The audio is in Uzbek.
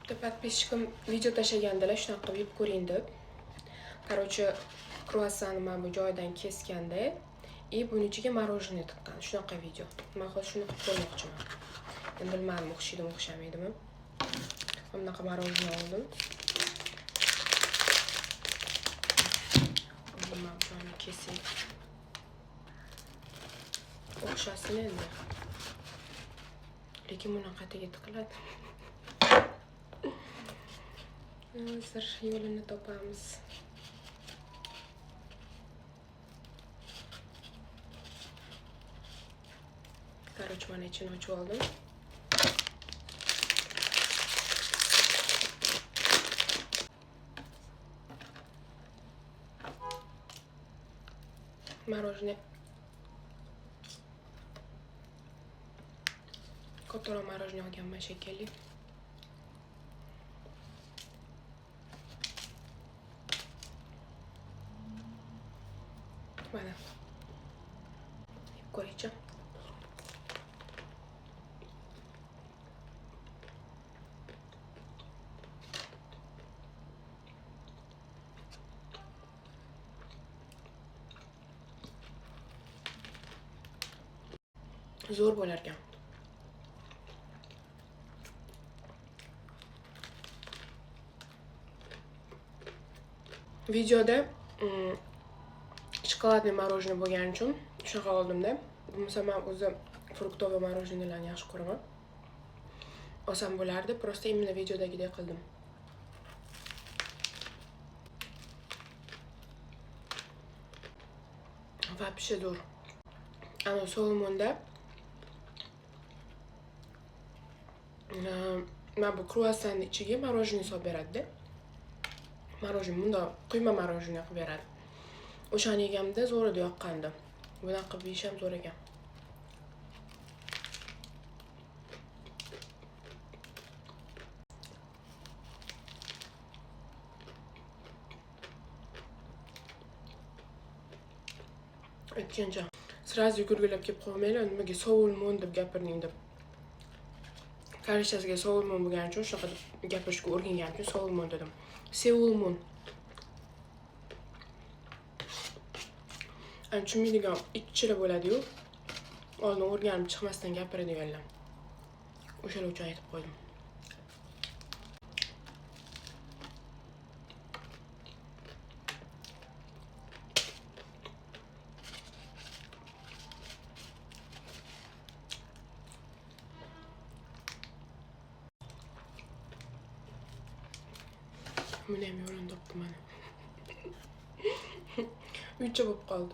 Подписчикам video tashlagandilar, shunaqa qilib yeb ko'ring deb. Короче, kruassanni men bu joyidan kesganda, buning ichiga morоженое tiqqan. Shunaqa video. Men hozir shuni qilib ko'rmoqchiman. Endi bilmadim, o'xshaydimi, o'xshamaydimi. Bunaqa morоженое oldim. Men buni kesing. O'xshasin endi. Lekin buni qatiga tiqiladi. Hozir yo'lini topamiz. Короче, mana ichini ochib oldim. Morоженое. Kattaroq morоженое olganman shekilli. Mana. Yeb ko'ring-chi. Zo'r bo'lar ekan. Videoda shokoladli morоженое bo'lgani uchun shunaqa oldimda. Bo'lmasa men o'zi fruktoviy morоженеlarni yaxshi ko'raman. Oson bo'lardi, просто именно videodagidek qildim. Вообще zo'r. Ana Solomonda men bu kruassanning ichiga morоженое solib beradi-da. Morоженое bunda quyma morоженое qilib beradi. O'shani yeganimda zo'r edi, yoqqandi. Bunaqa qilib yeyish ham zo'r ekan. Aytgancha, sразу yugurgilab kelib qolmanglar, nimaga sovulmon deb gapirding deb. Karishasiga sovulmon bo'lgani uchun shunaqa gapirishga o'rganganim uchun sovulmon dedim. Seulmon. Ani tushunmaydigan ikkichila bo'ladi-yu. Oldin o'rganib chiqmasdan gapiradiganlar. O'shalar uchun aytib qo'ydim. Buni ham yo'lini topdim mana. Uycha bo'lib qoldi.